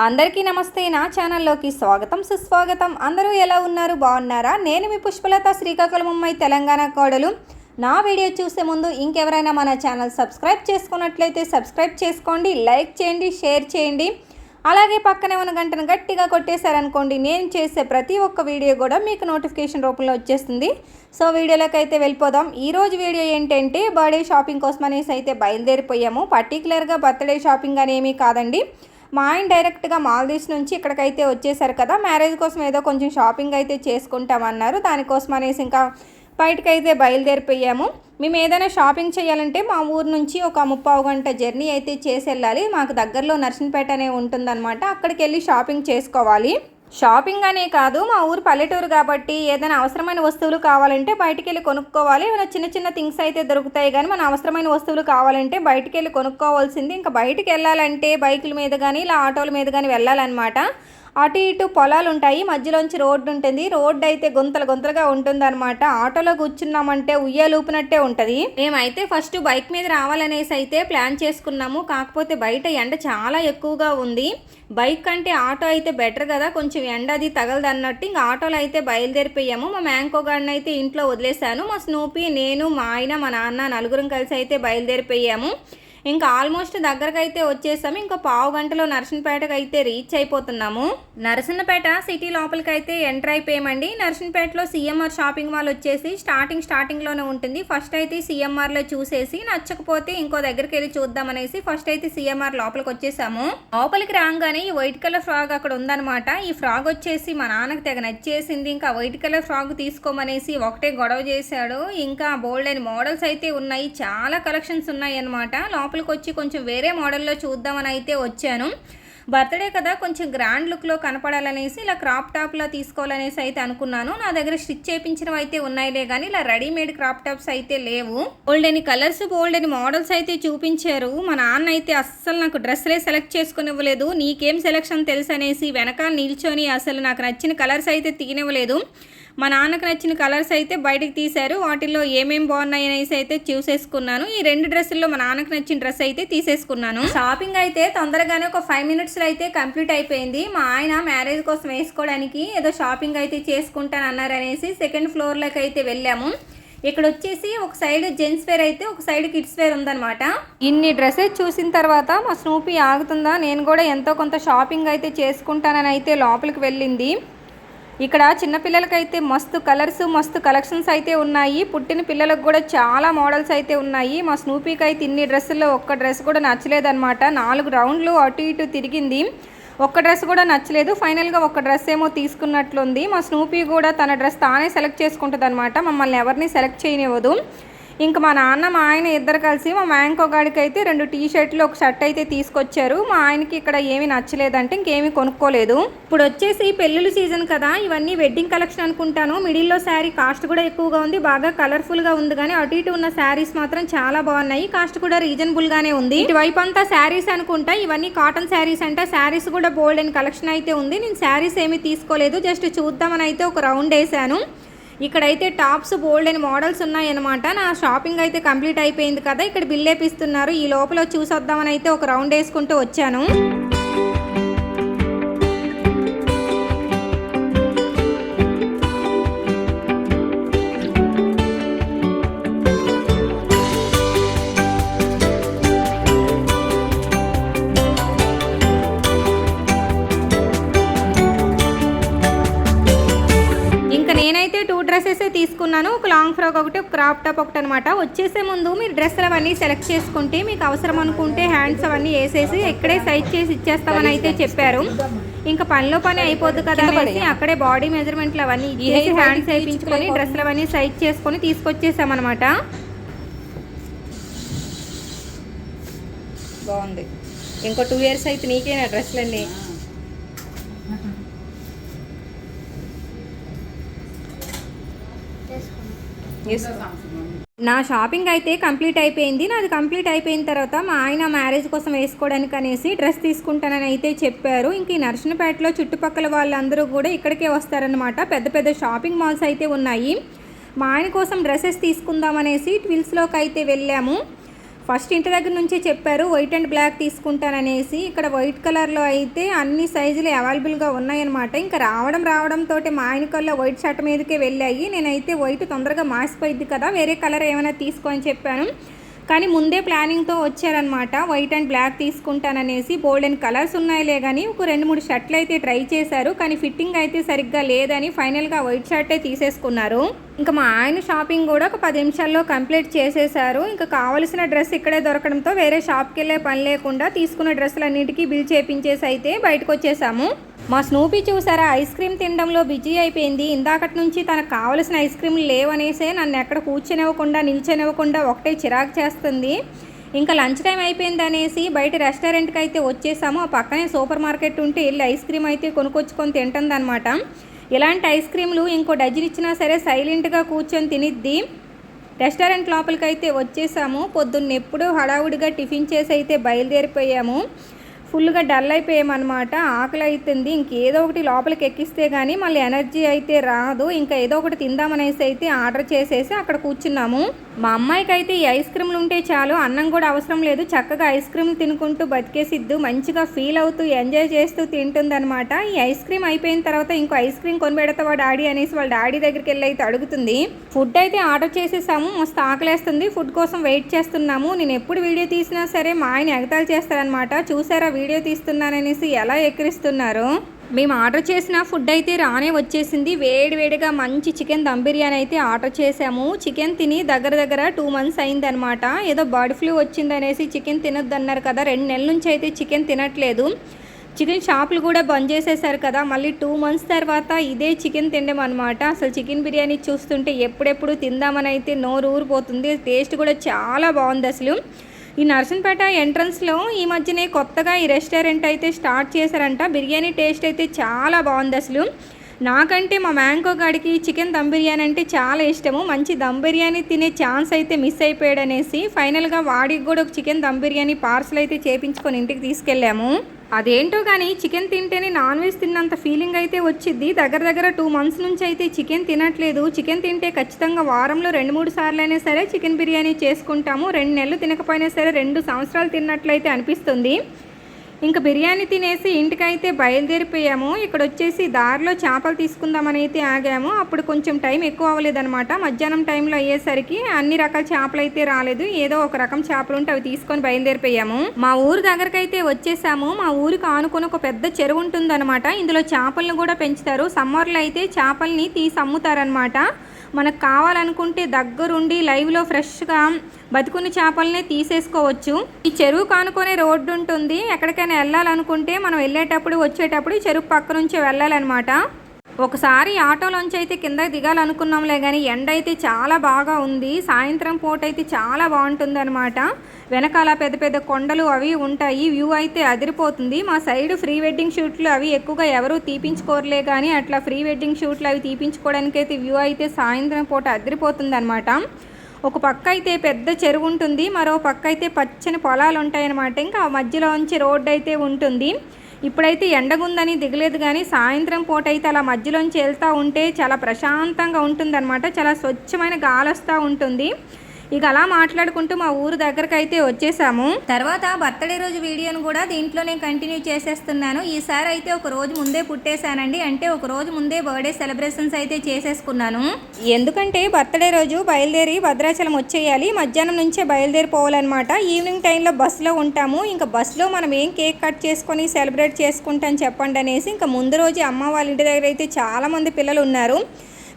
అందరికీ నమస్తే. నా ఛానల్లోకి స్వాగతం సుస్వాగతం. అందరూ ఎలా ఉన్నారు? బాగున్నారా? నేను మీ పుష్పలత, శ్రీకాకుళం అమ్మాయి, తెలంగాణ కోడలు. నా వీడియో చూసే ముందు ఇంకెవరైనా మన ఛానల్ సబ్స్క్రైబ్ చేసుకున్నట్లయితే సబ్స్క్రైబ్ చేసుకోండి, లైక్ చేయండి, షేర్ చేయండి. అలాగే పక్కనే ఉన్న గంటను గట్టిగా కొట్టేశారనుకోండి, నేను చేసే ప్రతి ఒక్క వీడియో కూడా మీకు నోటిఫికేషన్ రూపంలో వచ్చేస్తుంది. సో వీడియోలోకి అయితే వెళ్ళిపోదాం. ఈరోజు వీడియో ఏంటంటే బర్త్డే షాపింగ్ కోసం అనేసి అయితే బయలుదేరిపోయాము. పర్టికులర్గా బర్త్డే షాపింగ్ అనేమీ కాదండి. మా ఆయన డైరెక్ట్గా మాల్దీవ్స్ నుంచి ఇక్కడికైతే వచ్చేసారు కదా, మ్యారేజ్ కోసం ఏదో కొంచెం షాపింగ్ అయితే చేసుకుంటామన్నారు. దానికోసం అనేసి ఇంకా బయటకైతే బయలుదేరిపోయాము. మేము ఏదైనా షాపింగ్ చేయాలంటే మా ఊరు నుంచి ఒక 30 గంట జర్నీ అయితే చేసి వెళ్ళాలి. మాకు దగ్గరలో నర్సన్పేట అనే ఉంటుందన్నమాట. అక్కడికి వెళ్ళి షాపింగ్ చేసుకోవాలి. షాపింగ్ అనే కాదు, మా ఊరు పల్లెటూరు కాబట్టి ఏదైనా అవసరమైన వస్తువులు కావాలంటే బయటికి వెళ్ళి కొనుక్కోవాలి. ఏమైనా చిన్న చిన్న థింగ్స్ అయితే దొరుకుతాయి, కానీ మన అవసరమైన వస్తువులు కావాలంటే బయటికి వెళ్ళి కొనుక్కోవాల్సింది. ఇంకా బయటికి వెళ్ళాలంటే బైకుల మీద కానీ ఇలా ఆటోల మీద కానీ వెళ్ళాలన్నమాట. అటు ఇటు పొలాలు ఉంటాయి, మధ్యలోంచి రోడ్డు ఉంటుంది. రోడ్డు అయితే గుంతలుగా ఉంటుంది అనమాట. ఆటోలో కూర్చున్నామంటే ఉయ్యాలూపినట్టే ఉంటుంది. మేమైతే ఫస్ట్ బైక్ మీద రావాలనేసి అయితే ప్లాన్ చేసుకున్నాము. కాకపోతే బయట ఎండ చాలా ఎక్కువగా ఉంది. బైక్ కంటే ఆటో అయితే బెటర్ కదా, కొంచెం ఎండ అది తగలదు అన్నట్టు ఇంకా ఆటోలో అయితే బయలుదేరిపోయాము. మా మ్యాంకో గార్డెన్ అయితే ఇంట్లో వదిలేశాను. మా స్నూపీ, నేను, మా ఆయన, మా నాన్న నలుగురం కలిసి అయితే బయలుదేరిపోయాము. ఇంకా ఆల్మోస్ట్ దగ్గరకు అయితే వచ్చేసాము. ఇంకా 15 గంటలో నర్సన్పేటకు అయితే రీచ్ అయిపోతున్నాము. నర్సన్పేట సిటీ లోపలికి అయితే ఎంటర్ అయిపోయామండి. నర్సన్పేటలో సిఎంఆర్ షాపింగ్ మాల్ వచ్చేసి స్టార్టింగ్లోనే ఉంటుంది. ఫస్ట్ అయితే సిఎంఆర్లో చూసేసి నచ్చకపోతే ఇంకో దగ్గరికి వెళ్ళి చూద్దామనేసి ఫస్ట్ అయితే సిఎంఆర్ లోపలికి వచ్చేసాము. లోపలికి రాగానే ఈ వైట్ కలర్ ఫ్రాక్ అక్కడ ఉందన్నమాట. ఈ ఫ్రాక్ వచ్చేసి మా నాన్నకి తెగ నచ్చేసింది. ఇంకా వైట్ కలర్ ఫ్రాక్ తీసుకోమనేసి ఒకటే గొడవ చేశాడు. ఇంకా బోల్డ్ అని మోడల్స్ అయితే ఉన్నాయి, చాలా కలెక్షన్స్ ఉన్నాయి అన్నమాట. లోపలికి వచ్చి కొంచెం వేరే మోడల్లో చూద్దామని అయితే వచ్చాను. బర్త్డే కదా, కొంచెం గ్రాండ్ లుక్లో కనపడాలనేసి ఇలా క్రాప్ టాప్లో తీసుకోవాలనేసి అయితే అనుకున్నాను. నా దగ్గర స్టిచ్ చేయించినవి అయితే ఉన్నాయిలే, కానీ ఇలా రెడీమేడ్ క్రాప్ టాప్స్ అయితే లేవు. బోల్డ్ అని కలర్స్, బోల్డ్ అని మోడల్స్ అయితే చూపించారు. మా నాన్న అయితే అస్సలు నాకు డ్రెస్లే సెలెక్ట్ చేసుకుని ఇవ్వలేదు. నీకేం సెలెక్షన్ తెలుసు అనేసి వెనకాల నిల్చొని అసలు నాకు నచ్చిన కలర్స్ అయితే తీనివ్వలేదు. మా నాన్నకు నచ్చిన కలర్స్ అయితే బయటకు తీశారు. వాటిల్లో ఏమేమి బాగున్నాయి అనేసి అయితే చూసేసుకున్నాను. ఈ 2 డ్రెస్సుల్లో మా నాన్నకు నచ్చిన డ్రెస్ అయితే తీసేసుకున్నాను. షాపింగ్ అయితే తొందరగానే ఒక 5 మినిట్స్లో అయితే కంప్లీట్ అయిపోయింది. మా ఆయన మ్యారేజ్ కోసం వేసుకోవడానికి ఏదో షాపింగ్ అయితే చేసుకుంటానన్నారు అనేసి సెకండ్ ఫ్లోర్లోకి అయితే వెళ్ళాము. ఇక్కడ వచ్చేసి ఒక సైడ్ జెంట్స్ వేర్ అయితే ఒక సైడ్ కిడ్స్ వేర్ ఉందన్నమాట. ఇన్ని డ్రెస్సెస్ చూసిన తర్వాత మా స్నూపీ ఆగుతుందా, నేను కూడా ఎంతో కొంత షాపింగ్ అయితే చేసుకుంటానని అయితే లోపలికి వెళ్ళింది. ఇక్కడ చిన్నపిల్లలకైతే మస్తు కలర్స్, మస్తు కలెక్షన్స్ అయితే ఉన్నాయి. పుట్టిన పిల్లలకు కూడా చాలా మోడల్స్ అయితే ఉన్నాయి. మా స్నూపీకి అయితే ఇన్ని డ్రెస్సుల్లో ఒక్క డ్రెస్ కూడా నచ్చలేదన్నమాట. 4 రౌండ్లు అటు ఇటు తిరిగింది, ఒక్క డ్రెస్ కూడా నచ్చలేదు. ఫైనల్గా ఒక డ్రెస్ ఏమో తీసుకున్నట్లుంది. మా స్నూపీ కూడా తన డ్రెస్ తానే సెలెక్ట్ చేసుకుంటుంది అనమాట, మమ్మల్ని ఎవరిని సెలెక్ట్ చేయనివ్వదు. ఇంకా మా నాన్న, మా ఆయన ఇద్దరు కలిసి మా మ్యాంకో గాడికి అయితే 2 టీ షర్ట్లు, ఒక షర్ట్ అయితే తీసుకొచ్చారు. మా ఆయనకి ఇక్కడ ఏమీ నచ్చలేదంటే ఇంకేమీ కొనుక్కోలేదు. ఇప్పుడు వచ్చేసి పెళ్ళిళ్ళ సీజన్ కదా, ఇవన్నీ వెడ్డింగ్ కలెక్షన్ అనుకుంటాను. మిడిల్లో శారీ కాస్ట్ కూడా ఎక్కువగా ఉంది, బాగా కలర్ఫుల్గా ఉంది. కానీ అటు ఇటు ఉన్న శారీస్ మాత్రం చాలా బాగున్నాయి, కాస్ట్ కూడా రీజనబుల్గానే ఉంది. ఇటువైపు అంతా శారీస్ అనుకుంటా, ఇవన్నీ కాటన్ శారీస్ అంటే. శారీస్ కూడా బోల్డ్ అండ్ కలెక్షన్ అయితే ఉంది. నేను శారీస్ ఏమీ తీసుకోలేదు, జస్ట్ చూద్దామని అయితే ఒక రౌండ్ వేసాను. ఇక్కడైతే టాప్స్ బోల్డ్ అని మోడల్స్ ఉన్నాయన్నమాట. నా షాపింగ్ అయితే కంప్లీట్ అయిపోయింది కదా, ఇక్కడ బిల్ వేపిస్తున్నారు. ఈ లోపల చూసొద్దామని అయితే ఒక రౌండ్ వేసుకుంటూ వచ్చాను. నేనైతే 2 డ్రెస్సెస్ తీసుకున్నాను, ఒక లాంగ్ ఫ్రాక్ ఒకటి, ఒక క్రాప్ టాప్ ఒకటి అనమాట. వచ్చేసే ముందు మీరు డ్రెస్సులు అవన్నీ సెలెక్ట్ చేసుకుంటే మీకు అవసరం అనుకుంటే హ్యాండ్స్ అవన్నీ వేసేసి ఇక్కడే సైజ్ చేసి ఇచ్చేస్తామని అయితే చెప్పారు. ఇంకా పనిలో పని అయిపోద్ది కదా అనేసి అక్కడే బాడీ మెజర్మెంట్లు అవన్నీ ఇచ్చేసి హ్యాండ్స్ వేయించుకొని డ్రెస్సులు అవన్నీ సైజ్ చేసుకొని తీసుకొచ్చేసామన్నమాట. బాగుంది. ఇంకో 2 ఇయర్స్ అయితే నీకేనా డ్రెస్సులన్నీ? నా షాపింగ్ అయితే కంప్లీట్ అయిపోయింది. నాది కంప్లీట్ అయిపోయిన తర్వాత మా ఆయన మ్యారేజ్ కోసం వేసుకోవడానికి అనేసి డ్రెస్ తీసుకుంటానని అయితే చెప్పారు. ఇంక ఈ నర్సన్పేటలో చుట్టుపక్కల వాళ్ళందరూ కూడా ఇక్కడికే వస్తారనమాట. పెద్ద పెద్ద షాపింగ్ మాల్స్ అయితే ఉన్నాయి. మా ఆయన కోసం డ్రెస్సెస్ తీసుకుందామనేసి ట్విల్స్లోకి అయితే వెళ్ళాము. ఫస్ట్ ఇంటి దగ్గర నుంచి చెప్పారు వైట్ అండ్ బ్లాక్ తీసుకుంటాననేసి. ఇక్కడ వైట్ కలర్లో అయితే అన్ని సైజులు అవైలబుల్గా ఉన్నాయన్నమాట. ఇంకా రావడంతో మా ఆయన కల్లా వైట్ షర్ట్ మీదకే వెళ్ళాయి. నేనైతే వైట్ తొందరగా మాసిపోయింది కదా, వేరే కలర్ ఏమైనా తీసుకో అని చెప్పాను. కానీ ముందే ప్లానింగ్తో వచ్చారనమాట. వైట్ అండ్ బ్లాక్ తీసుకుంటాననేసి. బోల్డెన్ కలర్స్ ఉన్నాయిలే కానీ ఒక 2-3 షర్ట్లు అయితే ట్రై చేశారు. కానీ ఫిట్టింగ్ అయితే సరిగ్గా లేదని ఫైనల్గా వైట్ షర్టే తీసేసుకున్నారు. ఇంకా మా ఆయన షాపింగ్ కూడా ఒక 10 నిమిషాల్లో కంప్లీట్ చేసేశారు. ఇంకా కావలసిన డ్రెస్ ఇక్కడే దొరకడంతో వేరే షాప్కి వెళ్ళే పని లేకుండా తీసుకున్న డ్రెస్సులన్నిటికీ బిల్ చేపించేసి అయితే బయటకు వచ్చేసాము. మా స్నూపీ చూసారా, ఐస్ క్రీమ్ తినడంలో బిజీ అయిపోయింది. ఇందాకటి నుంచి తనకు కావలసిన ఐస్ క్రీమ్లు లేవనేసే నన్ను ఎక్కడ కూర్చొనివ్వకుండా నిల్చొనివ్వకుండా ఒకటే చిరాకు చేస్తుంది. ఇంకా లంచ్ టైం అయిపోయింది అనేసి బయట రెస్టారెంట్కి అయితే వచ్చేసాము. ఆ పక్కనే సూపర్ మార్కెట్ ఉంటే వెళ్ళి ఐస్ క్రీమ్ అయితే కొనుక్కొచ్చుకొని తింటుందన్నమాట. ఇలాంటి ఐస్ క్రీమ్లు ఇంకో డజన్ ఇచ్చినా సరే సైలెంట్గా కూర్చొని తినిద్ది. రెస్టారెంట్ లోపలికి అయితే వచ్చేసాము. పొద్దున్న ఎప్పుడూ హడావుడిగా టిఫిన్ చేసి అయితే బయలుదేరిపోయాము. ఫుల్గా డల్ అయిపోయామన్నమాట. ఆకలి అవుతుంది. ఇంకేదో ఒకటి లోపలికి ఎక్కిస్తే కానీ మళ్ళీ ఎనర్జీ అయితే రాదు. ఇంకా ఏదో ఒకటి తిందామనేసి అయితే ఆర్డర్ చేసేసి అక్కడ కూర్చున్నాము. మా అమ్మాయికి అయితే ఈ ఐస్ క్రీమ్లు ఉంటే చాలు, అన్నం కూడా అవసరం లేదు. చక్కగా ఐస్ క్రీమ్ తినుకుంటూ బతికేసిద్దు. మంచిగా ఫీల్ అవుతూ ఎంజాయ్ చేస్తూ తింటుందన్నమాట. ఈ ఐస్ క్రీమ్ అయిపోయిన తర్వాత ఇంకో ఐస్ క్రీమ్ కొనిపెడతావా డాడీ అనేసి వాళ్ళ డాడీ దగ్గరికి వెళ్ళి అయితే అడుగుతుంది. ఫుడ్ అయితే ఆర్డర్ చేసేసాము. మస్తు ఆకలేస్తుంది. ఫుడ్ కోసం వెయిట్ చేస్తున్నాము. నేను ఎప్పుడు వీడియో తీసినా సరే మా ఆయన ఎగతాళి చేస్తారనమాట. చూసారా వీడియో తీస్తున్నాననేసి ఎలా ఎక్కిరిస్తున్నారు. మేము ఆర్డర్ చేసిన ఫుడ్ అయితే రానే వచ్చేసింది. వేడివేడిగా మంచి చికెన్ దమ్ బిర్యానీ అయితే ఆర్డర్ చేసాము. చికెన్ తిని దగ్గర 2 మంత్స్ అయిందనమాట. ఏదో బర్డ్ ఫ్లూ వచ్చిందనేసి చికెన్ తినొద్దు అన్నారు కదా, 2 నెలల నుంచి అయితే చికెన్ తినట్లేదు. చికెన్ షాపులు కూడా బంద్ చేసేసారు కదా, మళ్ళీ 2 మంత్స్ తర్వాత ఇదే చికెన్ తినడం అనమాట. అసలు చికెన్ బిర్యానీ చూస్తుంటే ఎప్పుడెప్పుడు తిందామని అయితే నోరు ఊరిపోతుంది. టేస్ట్ కూడా చాలా బాగుంది. అసలు ఈ నర్సన్పేట ఎంట్రన్స్లో ఈ మధ్యనే కొత్తగా ఈ రెస్టారెంట్ అయితే స్టార్ట్ చేశారంట. బిర్యానీ టేస్ట్ అయితే చాలా బాగుంది. అసలు నాకంటే మా మ్యాంగో గాడికి చికెన్ దమ్ బిర్యానీ అంటే చాలా ఇష్టము. మంచి దమ్ బిర్యానీ తినే ఛాన్స్ అయితే మిస్ అయిపోయాడు అనేసి ఫైనల్గా వాడికి కూడా ఒక చికెన్ దమ్ బిర్యానీ పార్సల్ అయితే చేపించుకొని ఇంటికి తీసుకెళ్ళాము. అదేంటో కానీ చికెన్ తింటేనే నాన్ వెజ్ తిన్నంత ఫీలింగ్ అయితే వచ్చింది. దగ్గర 2 మంత్స్ నుంచి అయితే చికెన్ తినట్లేదు. చికెన్ తింటే ఖచ్చితంగా వారంలో 2-3 సార్లు అయినా సరే చికెన్ బిర్యానీ చేసుకుంటాము. 2 నెలలు తినకపోయినా సరే 2 సంవత్సరాలు తిన్నట్లయితే అనిపిస్తుంది. ఇంకా బిర్యానీ తినేసి ఇంటికైతే బయలుదేరిపోయాము. ఇక్కడ వచ్చేసి దారిలో చేపలు తీసుకుందామని అయితే ఆగాము. అప్పుడు కొంచెం టైం ఎక్కువ అవ్వలేదన్నమాట. మధ్యాహ్నం టైంలో అయ్యేసరికి అన్ని రకాల చేపలు అయితే రాలేదు. ఏదో ఒక రకం చేపలు ఉంటే అవి తీసుకొని బయలుదేరిపోయాము. మా ఊరు దగ్గరకైతే వచ్చేసాము. మా ఊరికి ఆనుకొని ఒక పెద్ద చెరువు ఉంటుందన్నమాట. ఇందులో చేపలను కూడా పెంచుతారు. సమ్మర్లో అయితే చేపల్ని తీసి అమ్ముతారనమాట. మనకు కావాలనుకుంటే దగ్గరుండి లైవ్లో ఫ్రెష్గా బతుకున్న చేపలనే తీసేసుకోవచ్చు. ఈ చెరువు కానుకొనే రోడ్డు ఉంటుంది. ఎక్కడికైనా వెళ్ళాలనుకుంటే మనం వెళ్ళేటప్పుడు వచ్చేటప్పుడు ఈ చెరువు పక్క నుంచి వెళ్ళాలన్నమాట. ఒకసారి ఆటోలోంచి అయితే కింద దిగాలనుకున్నాంలే కానీ ఎండ అయితే చాలా బాగా ఉంది. సాయంత్రం పూట అయితే చాలా బాగుంటుంది అనమాట. వెనకాల పెద్ద కొండలు అవి ఉంటాయి. వ్యూ అయితే అదిరిపోతుంది. మా సైడ్ ప్రీ వెడ్డింగ్ షూట్లు అవి ఎక్కువగా ఎవరూ తీపించుకోరలే కానీ అట్లా ప్రీ వెడ్డింగ్ షూట్లు అవి తీపించుకోవడానికైతే వ్యూ అయితే సాయంత్రం పూట అదిరిపోతుంది అనమాట. ఒక పక్క అయితే పెద్ద చెరువు ఉంటుంది, మరో పక్క అయితే పచ్చని పొలాలు ఉంటాయన్నమాట. ఇంకా ఆ మధ్యలోంచి రోడ్డు అయితే ఉంటుంది. ఇప్పుడైతే ఎండగుందని దిగలేదు కానీ సాయంత్రం పూట అయితే అలా మధ్యలోంచి వెళ్తూ ఉంటే చాలా ప్రశాంతంగా ఉంటుందన్నమాట. చాలా స్వచ్ఛమైన గాలి వస్తూ ఉంటుంది. ఇక అలా మాట్లాడుకుంటూ మా ఊరు దగ్గరకు అయితే వచ్చేసాము. తర్వాత బర్త్డే రోజు వీడియోను కూడా దీంట్లోనే కంటిన్యూ చేసేస్తున్నాను. ఈసారి అయితే ఒక రోజు ముందే పుట్టేశానండి. అంటే ఒక రోజు ముందే బర్త్డే సెలబ్రేషన్స్ అయితే చేసేసుకున్నాను. ఎందుకంటే బర్త్డే రోజు బయలుదేరి భద్రాచలం వచ్చేయాలి. మధ్యాహ్నం నుంచే బయలుదేరిపోవాలన్నమాట. ఈవినింగ్ టైంలో బస్సులో ఉంటాము. ఇంకా బస్సులో మనం ఏం కేక్ కట్ చేసుకొని సెలబ్రేట్ చేసుకుంటాం చెప్పండి అనేసి ఇంకా ముందు రోజు అమ్మ వాళ్ళ ఇంటి దగ్గర అయితే చాలామంది పిల్లలు ఉన్నారు.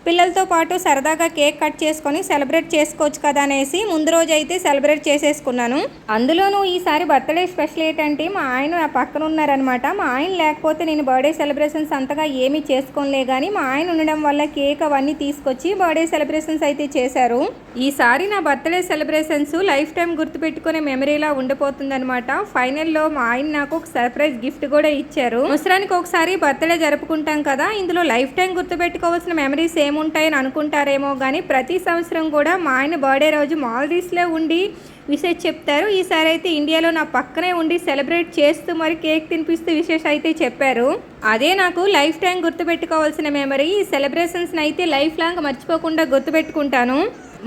పిల్లలతో పాటు సరదాగా కేక్ కట్ చేసుకొని సెలబ్రేట్ చేసుకోవచ్చు కదా అనేసి ముందు రోజు అయితే సెలబ్రేట్ చేసేసుకున్నాను. అందులోనూ ఈసారి బర్త్డే స్పెషల్ ఏంటంటే మా ఆయన నా పక్కన ఉన్నారనమాట. మా ఆయన లేకపోతే నేను బర్త్డే సెలబ్రేషన్స్ అంతగా ఏమీ చేసుకోలే కానీ మా ఆయన ఉండడం వల్ల కేక్ అవన్నీ తీసుకొచ్చి బర్త్డే సెలబ్రేషన్స్ అయితే చేశారు. ఈసారి నా బర్త్డే సెలబ్రేషన్స్ లైఫ్ టైం గుర్తుపెట్టుకునే మెమరీలా ఉండిపోతుందనమాట. ఫైనల్లో మా ఆయన నాకు ఒక సర్ప్రైజ్ గిఫ్ట్ కూడా ఇచ్చారు. అవసరానికి ఒకసారి బర్త్డే జరుపుకుంటాం కదా, ఇందులో లైఫ్ టైం గుర్తుపెట్టుకోవాల్సిన మెమరీస్ ఉంటాయని అనుకుంటారేమో కానీ ప్రతి సంవత్సరం కూడా మా ఆయన బర్త్డే రోజు మాల్దీవ్స్లో ఉండి విషెస్ చెప్తారు. ఈసారి అయితే ఇండియాలో నా పక్కనే ఉండి సెలబ్రేట్ చేస్తూ మరి కేక్ తినిపిస్తూ విషెస్ అయితే చెప్పారు. అదే నాకు లైఫ్ టైం గుర్తుపెట్టుకోవాల్సిన మెమరీ. ఈ సెలబ్రేషన్స్ని అయితే లైఫ్ లాంగ్ మర్చిపోకుండా గుర్తుపెట్టుకుంటాను.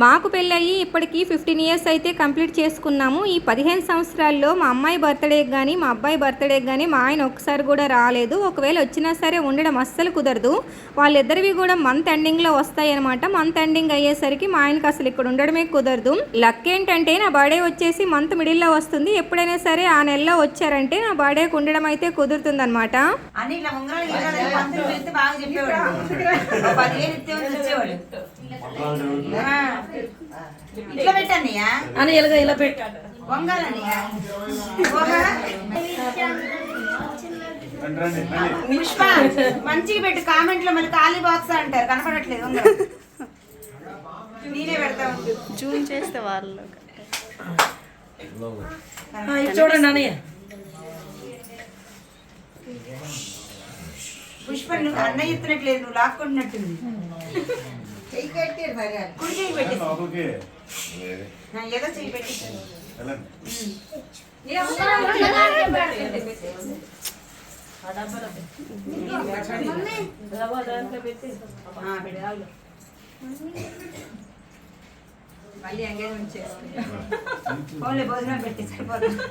మాకు పెళ్ళయి ఇప్పటికీ 15 ఇయర్స్ అయితే కంప్లీట్ చేసుకున్నాము. ఈ 15 సంవత్సరాల్లో మా అమ్మాయి బర్త్డేకి కానీ మా అబ్బాయి బర్త్డేకి కానీ మా ఆయన ఒక్కసారి కూడా రాలేదు. ఒకవేళ వచ్చినా సరే ఉండడం అస్సలు కుదరదు. వాళ్ళిద్దరివి కూడా మంత్ ఎండింగ్లో వస్తాయి అనమాట. మంత్ ఎండింగ్ అయ్యేసరికి మా ఆయనకి అసలు ఇక్కడ ఉండడమే కుదరదు. లక్ ఏంటంటే నా బర్త్డే వచ్చేసి మంత్ మిడిల్లో వస్తుంది. ఎప్పుడైనా సరే ఆ నెలలో వచ్చారంటే నా బర్త్డేకి ఉండడం అయితే కుదురుతుంది అనమాట. ఇట్లా పెట్టన్నయ్యా అని ఇలా పెట్టాడు వంగాలన్నయ్యా పుష్ప మంచిగా పెట్టు. కామెంట్ లో మళ్ళీ ఖాళీ బాక్స్ అంటారు, కనపడట్లేదు. నేనే పెడతా జూమ్ చేస్తే వాళ్ళు చూడండి అన్నయ్య. పుష్ప నువ్వు అన్నయ్య ఎత్తునట్లేదు, నువ్వు లాక్కుంటున్నట్టుంది. కుడి చేయి పెట్టి ఏదో చేయి పెట్టి మళ్ళీ ఎంగేజ్మెంట్ చేసుకుంటాం. ఓన్లీ భోజనం పెట్టి సరిపోతుంది.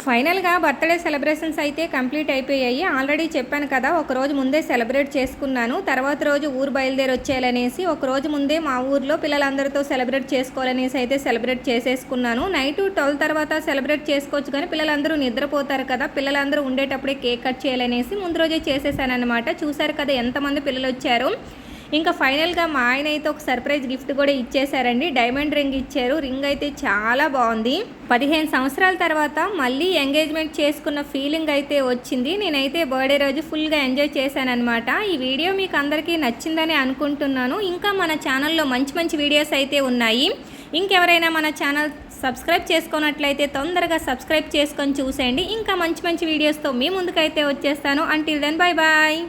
ఫైనల్గా బర్త్డే సెలబ్రేషన్స్ అయితే కంప్లీట్ అయిపోయాయి. ఆల్రెడీ చెప్పాను కదా, ఒకరోజు ముందే సెలబ్రేట్ చేసుకున్నాను. తర్వాత రోజు ఊరు బయలుదేరి వచ్చేయాలనేసి ఒకరోజు ముందే మా ఊర్లో పిల్లలందరితో సెలబ్రేట్ చేసుకోవాలనేసి అయితే సెలబ్రేట్ చేసేసుకున్నాను. నైట్ 12 తర్వాత సెలబ్రేట్ చేసుకోవచ్చు, కానీ పిల్లలందరూ నిద్రపోతారు కదా, పిల్లలందరూ ఉండేటప్పుడే కేక్ కట్ చేయాలనేసి ముందు రోజే చేసేసాను అనమాట. చూసారు కదా ఎంతమంది పిల్లలు వచ్చారు. ఇంకా ఫైనల్గా మా ఆయన అయితే ఒక సర్ప్రైజ్ గిఫ్ట్ కూడా ఇచ్చేసారండి. డైమండ్ రింగ్ ఇచ్చారు. రింగ్ అయితే చాలా బాగుంది. 15 సంవత్సరాల తర్వాత మళ్ళీ ఎంగేజ్మెంట్ చేసుకున్న ఫీలింగ్ అయితే వచ్చింది. నేనైతే బర్త్డే రోజు ఫుల్గా ఎంజాయ్ చేశానన్నమాట. ఈ వీడియో మీకు అందరికీ నచ్చిందని అనుకుంటున్నాను. ఇంకా మన ఛానల్లో మంచి మంచి వీడియోస్ అయితే ఉన్నాయి. ఇంకెవరైనా మన ఛానల్ సబ్స్క్రైబ్ చేసుకున్నట్లయితే తొందరగా సబ్స్క్రైబ్ చేసుకొని చూసేయండి. ఇంకా మంచి మంచి వీడియోస్తో మీ ముందుకైతే వచ్చేస్తాను. Until then bye bye.